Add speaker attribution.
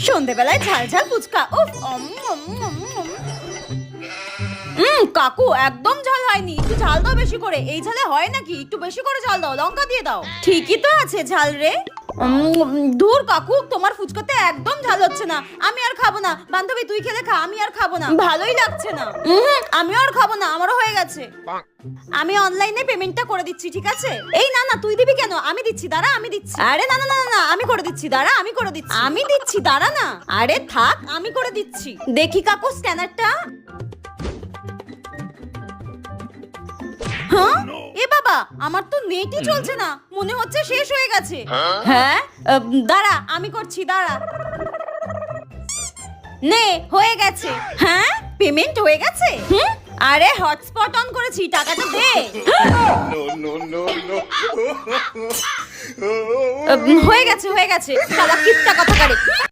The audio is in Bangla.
Speaker 1: সন্ধ্যেবেলায় ঝাল ঝাল ফুচকা। উফ, কাকু একদম ঝাল হয়নি, একটু ঝাল দাও বেশি করে। এই ঝালে হয় নাকি? একটু বেশি করে ঝাল দাও, লঙ্কা দিয়ে দাও। ঠিকই তো আছে ঝাল রে। দূর কাকু, তোমার ফুচকাতে একদম ঝাল হচ্ছে না। আমি আর খাবো না। বান্ধবী তুই খেলে খা, আমি আর খাবো না, ভালোই লাগছে না। আমিও আর খাবো না, আমারও হয়ে গেছে। আমি অনলাইনে পেমেন্টটা করে দিচ্ছি, ঠিক আছে? এই না না, তুই দিবি কেন? আমি দিচ্ছি, দাঁড়া আমি দিচ্ছি। আরে না না না না, আমি করে দিচ্ছি, দাঁড়া আমি করে দিচ্ছি। আমি দিচ্ছি, দাঁড়া না। আরে থাক, আমি করে দিচ্ছি। দেখি কাকু স্ক্যানারটা। হ্যাঁ, এ বাবা, আমার তো নেটই চলছে না, মনে হচ্ছে শেষ হয়ে গেছে। হ্যাঁ, দাঁড়া আমি করছি, দাঁড়া। নে, হয়ে গেছে। হ্যাঁ, পেমেন্ট হয়ে গেছে। আরে হটস্পট অন করেছি, টাকাটা দে। হয়ে গেছে হয়ে গেছে, শালা কিপটা কথাকারে।